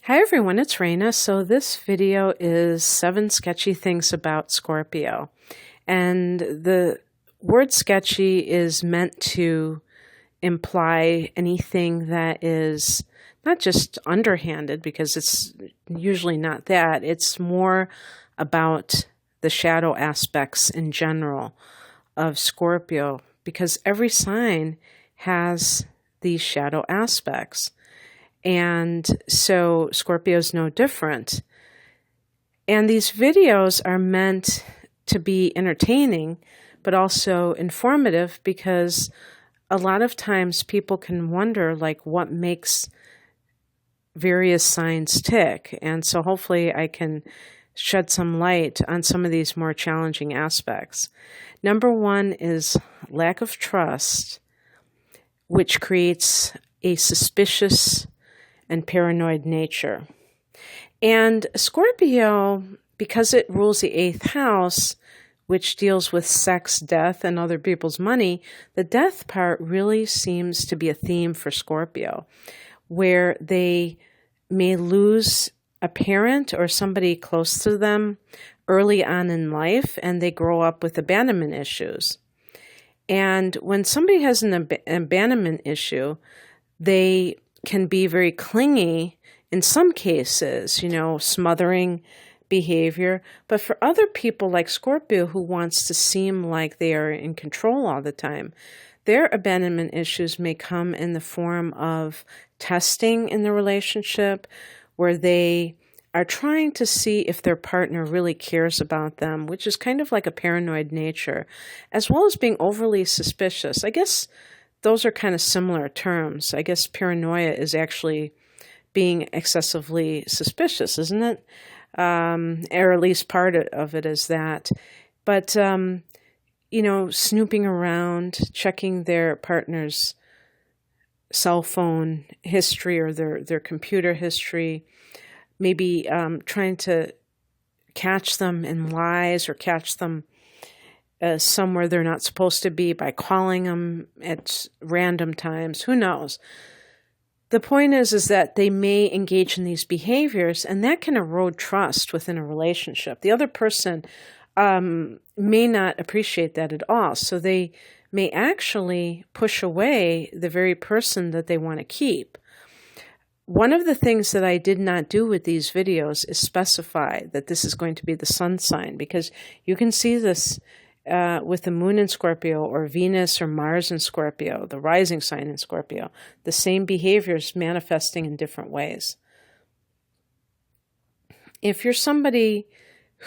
Hi everyone, it's Raina. So this video is 7 sketchy things about Scorpio. And the word sketchy is meant to imply anything that is not just underhanded, because it's usually not that. It's more about the shadow aspects in general of Scorpio, because every sign has these shadow aspects. And so Scorpio is no different. And these videos are meant to be entertaining, but also informative, because a lot of times people can wonder, like, what makes various signs tick. And so hopefully I can shed some light on some of these more challenging aspects. Number one is lack of trust, which creates a suspicious and paranoid nature. And Scorpio, because it rules the 8th house, which deals with sex, death, and other people's money, the death part really seems to be a theme for Scorpio, where they may lose a parent or somebody close to them early on in life, and they grow up with abandonment issues. And when somebody has an abandonment issue, they can be very clingy in some cases, smothering behavior. But for other people like Scorpio, who wants to seem like they are in control all the time, their abandonment issues may come in the form of testing in the relationship, where they are trying to see if their partner really cares about them, which is kind of like a paranoid nature, as well as being overly suspicious. I guess those are kind of similar terms. I guess paranoia is actually being excessively suspicious, isn't it? Or at least part of it is that. But, snooping around, checking their partner's cell phone history or their computer history, maybe trying to catch them in lies or catch them somewhere they're not supposed to be by calling them at random times. Who knows? The point is that they may engage in these behaviors, and that can erode trust within a relationship. The other person may not appreciate that at all, so they may actually push away the very person that they want to keep. One of the things that I did not do with these videos is specify that this is going to be the sun sign, because you can see this with the moon in Scorpio, or Venus or Mars in Scorpio, the rising sign in Scorpio, the same behaviors manifesting in different ways. If you're somebody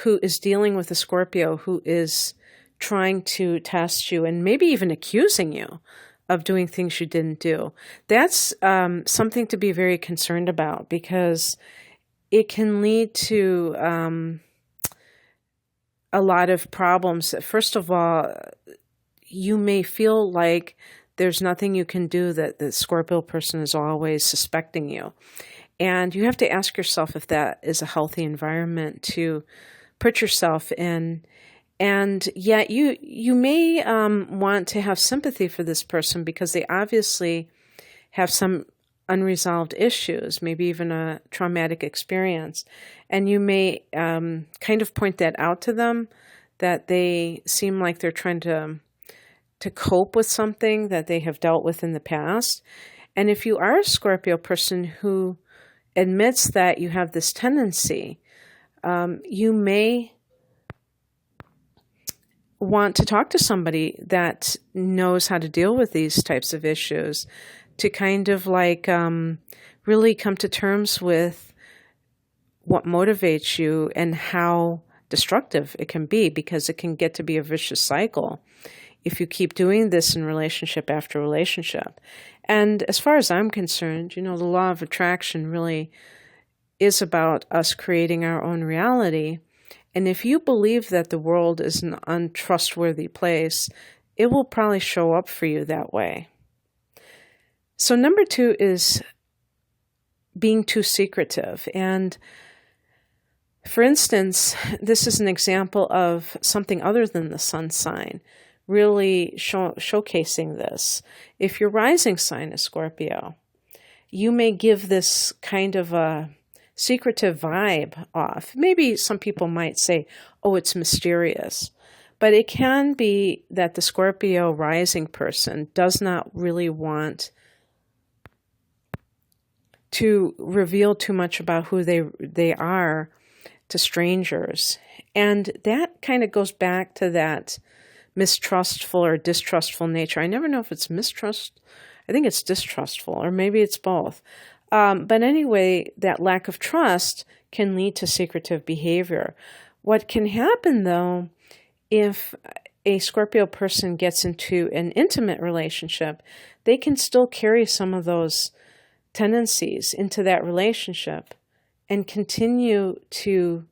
who is dealing with a Scorpio who is trying to test you and maybe even accusing you of doing things you didn't do, that's something to be very concerned about, because it can lead to a lot of problems. First of all, you may feel like there's nothing you can do, that the Scorpio person is always suspecting you. And you have to ask yourself if that is a healthy environment to put yourself in. And yet you may want to have sympathy for this person, because they obviously have some unresolved issues, maybe even a traumatic experience. And you may kind of point that out to them, that they seem like they're trying to cope with something that they have dealt with in the past. And if you are a Scorpio person who admits that you have this tendency, you may want to talk to somebody that knows how to deal with these types of issues, to kind of like really come to terms with what motivates you and how destructive it can be, because it can get to be a vicious cycle if you keep doing this in relationship after relationship. And as far as I'm concerned, the law of attraction really is about us creating our own reality. And if you believe that the world is an untrustworthy place, it will probably show up for you that way. So number 2 is being too secretive. And for instance, this is an example of something other than the sun sign really showcasing this. If your rising sign is Scorpio, you may give this kind of a secretive vibe off. Maybe some people might say, oh, it's mysterious. But it can be that the Scorpio rising person does not really want to reveal too much about who they are to strangers. And that kind of goes back to that mistrustful or distrustful nature. I never know if it's mistrust. I think it's distrustful, or maybe it's both. But anyway, that lack of trust can lead to secretive behavior. What can happen, though, if a Scorpio person gets into an intimate relationship, they can still carry some of those tendencies into that relationship and continue to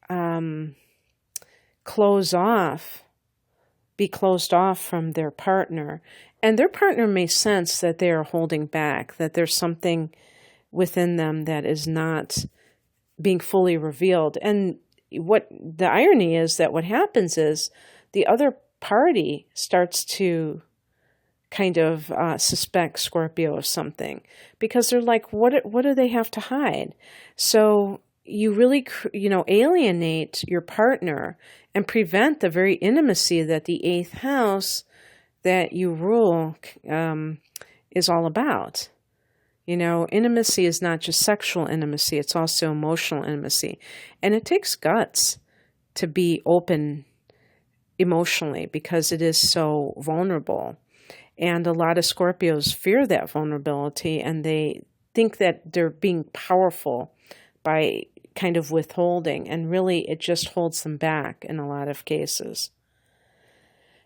be closed off from their partner. And their partner may sense that they are holding back, that there's something within them that is not being fully revealed. And what the irony is that what happens is the other party starts to kind of suspect Scorpio of something, because they're like, what do they have to hide? So you really, alienate your partner and prevent the very intimacy that the 8th house that you rule is all about. Intimacy is not just sexual intimacy, it's also emotional intimacy. And it takes guts to be open emotionally because it is so vulnerable. And a lot of Scorpios fear that vulnerability, and they think that they're being powerful by kind of withholding, and really it just holds them back in a lot of cases.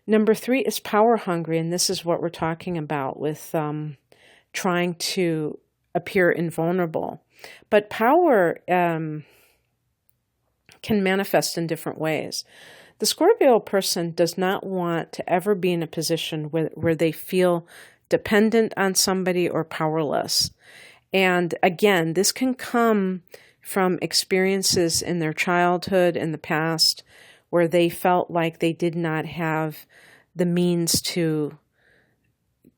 Number 3 is power hungry, and this is what we're talking about with trying to appear invulnerable. But power can manifest in different ways. The Scorpio person does not want to ever be in a position where they feel dependent on somebody or powerless. And again, this can come from experiences in their childhood, in the past, where they felt like they did not have the means to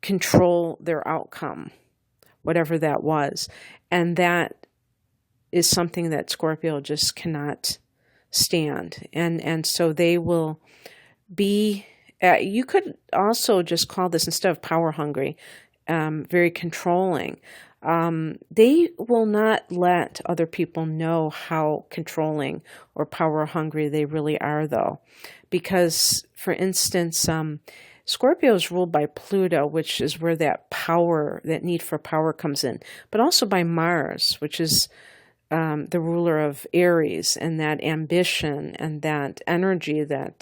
control their outcome, whatever that was. And that is something that Scorpio just cannot stand. And so they will be, you could also just call this, instead of power hungry, very controlling. They will not let other people know how controlling or power hungry they really are, though. Because, for instance, Scorpio is ruled by Pluto, which is where that power, that need for power comes in, but also by Mars, which is the ruler of Aries, and that ambition and that energy that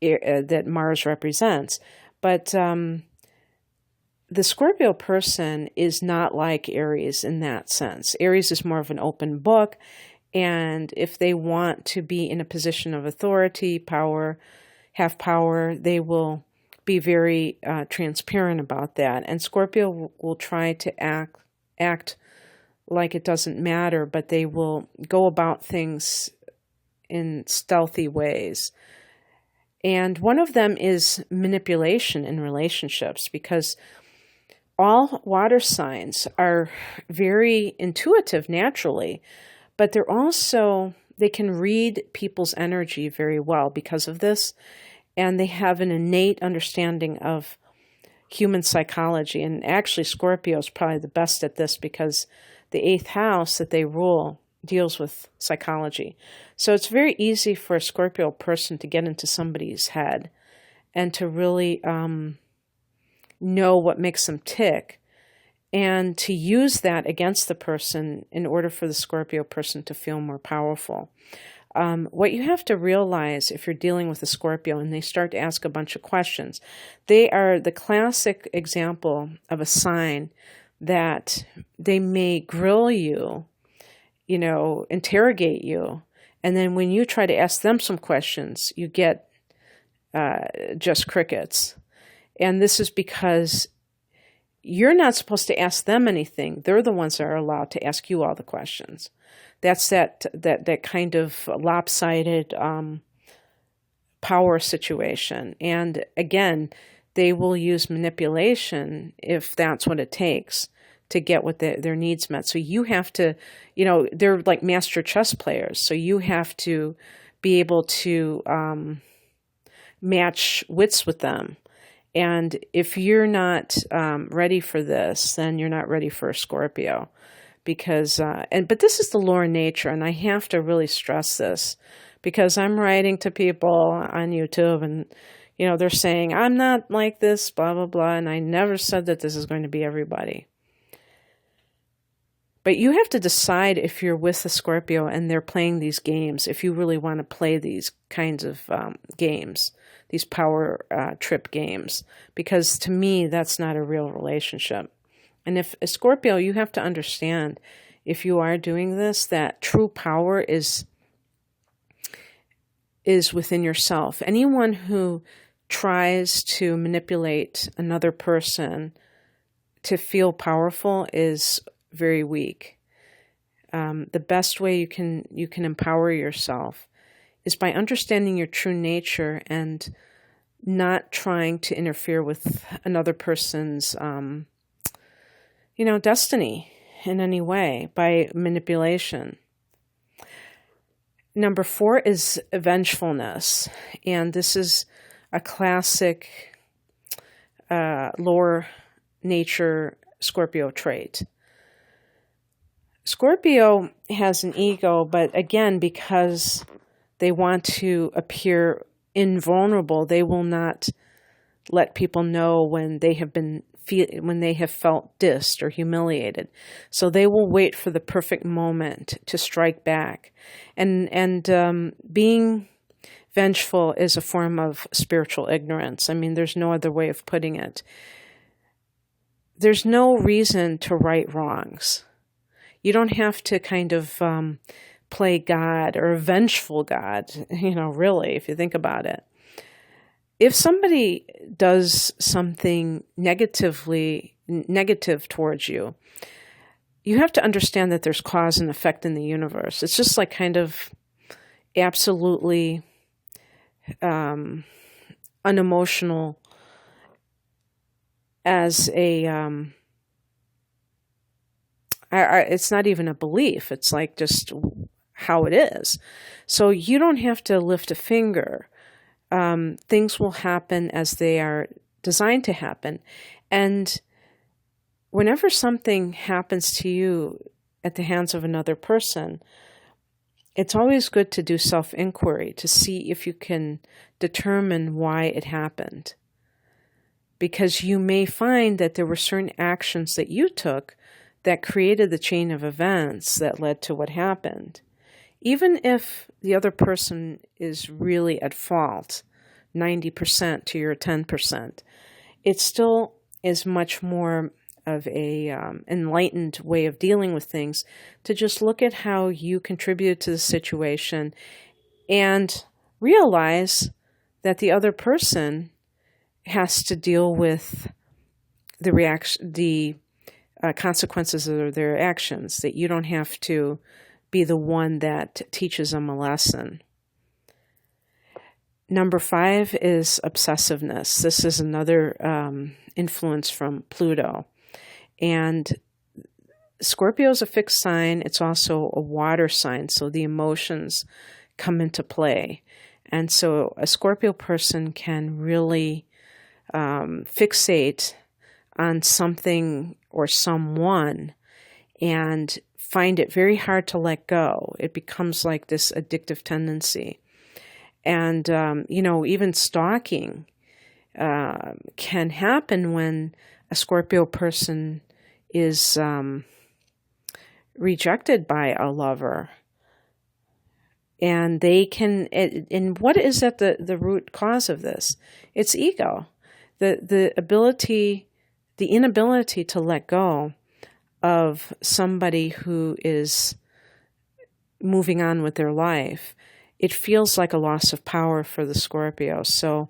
that Mars represents. But the Scorpio person is not like Aries in that sense. Aries is more of an open book, and if they want to be in a position of authority, have power, they will be very transparent about that. And Scorpio will try to act like it doesn't matter, but they will go about things in stealthy ways. And one of them is manipulation in relationships, because all water signs are very intuitive naturally, but they can read people's energy very well because of this, and they have an innate understanding of human psychology. And actually, Scorpio is probably the best at this, because the 8th house that they rule deals with psychology. So it's very easy for a Scorpio person to get into somebody's head and to really know what makes them tick, and to use that against the person in order for the Scorpio person to feel more powerful. What you have to realize if you're dealing with a Scorpio and they start to ask a bunch of questions, they are the classic example of a sign that they may grill you, interrogate you, and then when you try to ask them some questions, you get just crickets. And this is because you're not supposed to ask them anything. They're the ones that are allowed to ask you all the questions. That's that kind of lopsided power situation. And again, they will use manipulation, if that's what it takes, to get what their needs met. So you have to, they're like master chess players. So you have to be able to match wits with them. And if you're not ready for this, then you're not ready for a Scorpio. Because, but this is the law of nature, and I have to really stress this because I'm writing to people on YouTube and, they're saying, I'm not like this, blah, blah, blah, and I never said that this is going to be everybody. But you have to decide if you're with a Scorpio and they're playing these games, if you really want to play these kinds of games, these power trip games, because to me, that's not a real relationship. And if a Scorpio, you have to understand, if you are doing this, that true power is within yourself. Anyone who tries to manipulate another person to feel powerful is very weak. The best way you can empower yourself is by understanding your true nature and not trying to interfere with another person's destiny in any way by manipulation. Number 4 is vengefulness. And this is a classic lower nature Scorpio trait. Scorpio has an ego, but again, because they want to appear invulnerable, they will not let people know when they have felt dissed or humiliated. So they will wait for the perfect moment to strike back. And being vengeful is a form of spiritual ignorance. I mean, there's no other way of putting it. There's no reason to right wrongs. You don't have to kind of play God or a vengeful God, really, if you think about it. If somebody does something negative towards you, you have to understand that there's cause and effect in the universe. It's just like kind of absolutely unemotional as a... it's not even a belief. It's like just how it is. So you don't have to lift a finger. Things will happen as they are designed to happen. And whenever something happens to you at the hands of another person, it's always good to do self-inquiry to see if you can determine why it happened. Because you may find that there were certain actions that you took that created the chain of events that led to what happened. Even if the other person is really at fault, 90% to your 10%, it still is much more of a enlightened way of dealing with things to just look at how you contributed to the situation and realize that the other person has to deal with the consequences of their actions, that you don't have to be the one that teaches them a lesson. Number 5 is obsessiveness. This is another influence from Pluto. And Scorpio is a fixed sign. It's also a water sign, so the emotions come into play. And so a Scorpio person can really fixate on something or someone and find it very hard to let go. It becomes like this addictive tendency. And, even stalking can happen when a Scorpio person is rejected by a lover. And they can, and what is at the root cause of this? It's ego. The inability to let go of somebody who is moving on with their life. It feels like a loss of power for the Scorpio. So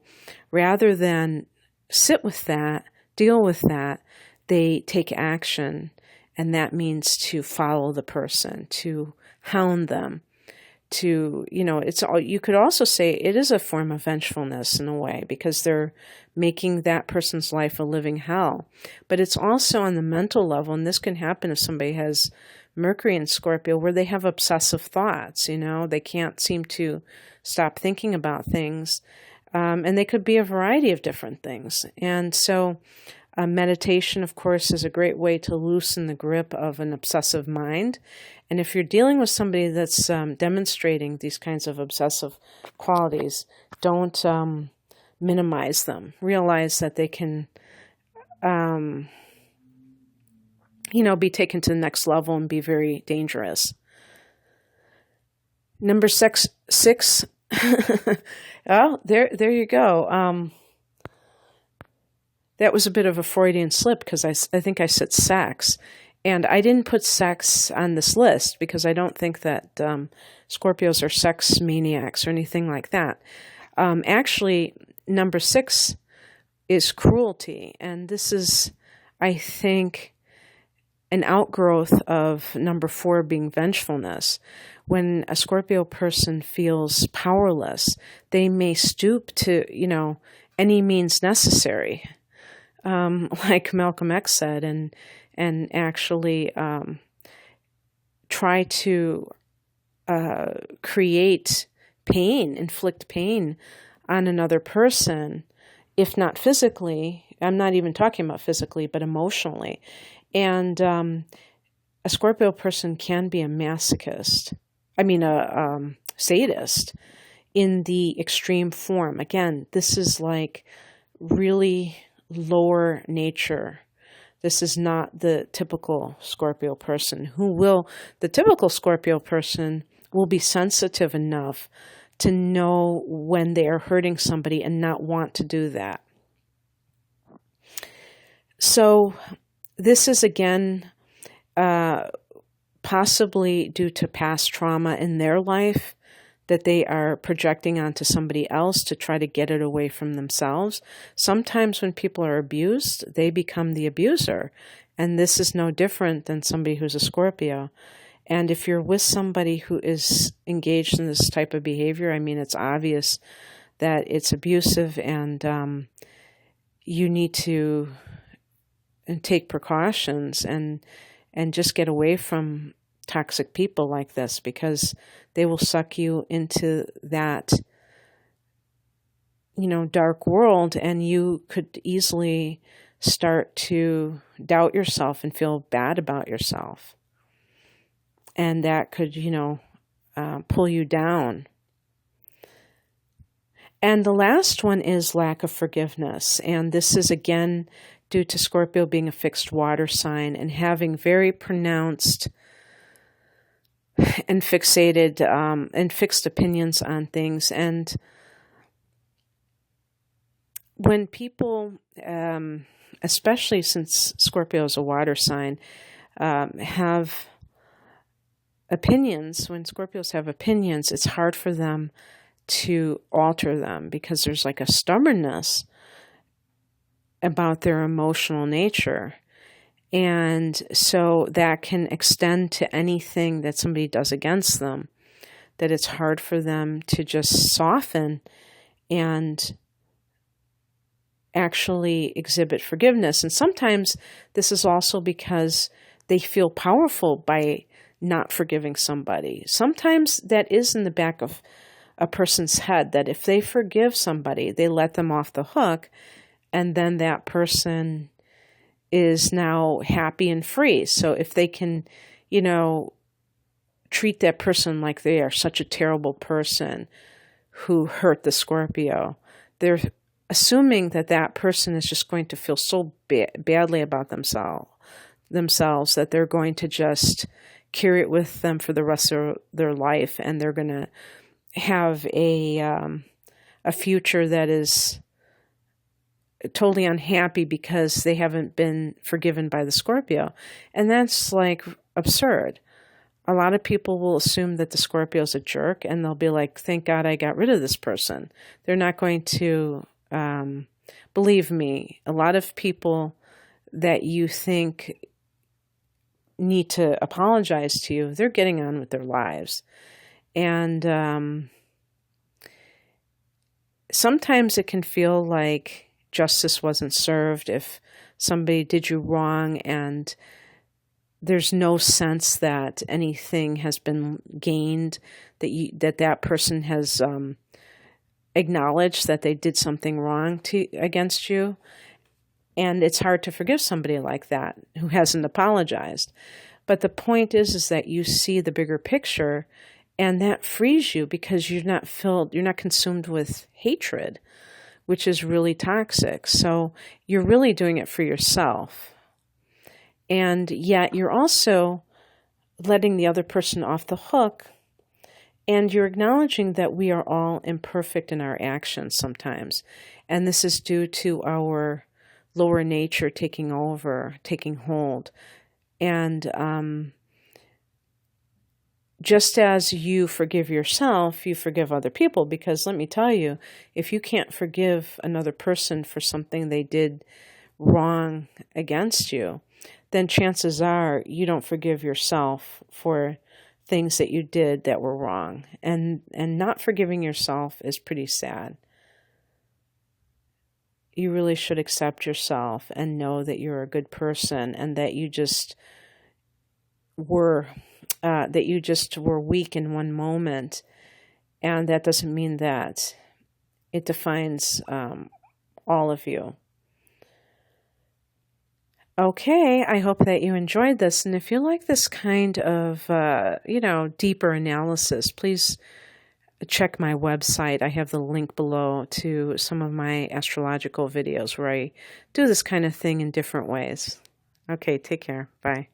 rather than sit with that, deal with that, they take action. And that means to follow the person, to hound them, it's all, you could also say it is a form of vengefulness in a way, because they're making that person's life a living hell. But it's also on the mental level, and this can happen if somebody has Mercury in Scorpio, where they have obsessive thoughts, they can't seem to stop thinking about things. And they could be a variety of different things. And so meditation, of course, is a great way to loosen the grip of an obsessive mind. And if you're dealing with somebody that's demonstrating these kinds of obsessive qualities, don't minimize them. Realize that they can, be taken to the next level and be very dangerous. Number six. Oh, there you go. That was a bit of a Freudian slip, because I think I said sex. And I didn't put sex on this list because I don't think that Scorpios are sex maniacs or anything like that. Actually, number 6 is cruelty. And this is, I think, an outgrowth of number 4 being vengefulness. When a Scorpio person feels powerless, they may stoop to, any means necessary. Like Malcolm X said, and actually try to create pain, inflict pain on another person, if not physically. I'm not even talking about physically, but emotionally. And a Scorpio person can be a masochist. A sadist in the extreme form. Again, this is like really lower nature. This is not the typical Scorpio person the typical Scorpio person will be sensitive enough to know when they are hurting somebody and not want to do that. So this is, again, possibly due to past trauma in their life that they are projecting onto somebody else to try to get it away from themselves. Sometimes when people are abused, they become the abuser. And this is no different than somebody who's a Scorpio. And if you're with somebody who is engaged in this type of behavior, it's obvious that it's abusive, and you need to take precautions and just get away from toxic people like this, because they will suck you into that, dark world, and you could easily start to doubt yourself and feel bad about yourself. And that could, pull you down. And the last one is lack of forgiveness. And this is, again, due to Scorpio being a fixed water sign and having very pronounced and fixated and fixed opinions on things. And when people, especially since Scorpio is a water sign, have opinions, when Scorpios have opinions, it's hard for them to alter them, because there's like a stubbornness about their emotional nature. And so that can extend to anything that somebody does against them, that it's hard for them to just soften and actually exhibit forgiveness. And sometimes this is also because they feel powerful by not forgiving somebody. Sometimes that is in the back of a person's head, that if they forgive somebody, they let them off the hook, and then that person is now happy and free. So if they can, treat that person like they are such a terrible person who hurt the Scorpio, they're assuming that that person is just going to feel so badly about themselves that they're going to just carry it with them for the rest of their life, and they're going to have a future that is totally unhappy because they haven't been forgiven by the Scorpio. And that's like absurd. A lot of people will assume that the Scorpio is a jerk, and they'll be like, thank God I got rid of this person. They're not going to believe me. A lot of people that you think need to apologize to you, they're getting on with their lives. And sometimes it can feel like justice wasn't served if somebody did you wrong and there's no sense that anything has been gained, that person has acknowledged that they did something wrong against you. And it's hard to forgive somebody like that who hasn't apologized. But the point is that you see the bigger picture, and that frees you because you're not consumed with hatred, which is really toxic. So you're really doing it for yourself. And yet you're also letting the other person off the hook, and you're acknowledging that we are all imperfect in our actions sometimes. And this is due to our lower nature taking over, taking hold. And just as you forgive yourself, you forgive other people. Because let me tell you, if you can't forgive another person for something they did wrong against you, then chances are you don't forgive yourself for things that you did that were wrong. And not forgiving yourself is pretty sad. You really should accept yourself and know that you're a good person, and that you just were weak in one moment. And that doesn't mean that it defines all of you. Okay, I hope that you enjoyed this. And if you like this kind of, deeper analysis, please check my website. I have the link below to some of my astrological videos where I do this kind of thing in different ways. Okay, take care. Bye.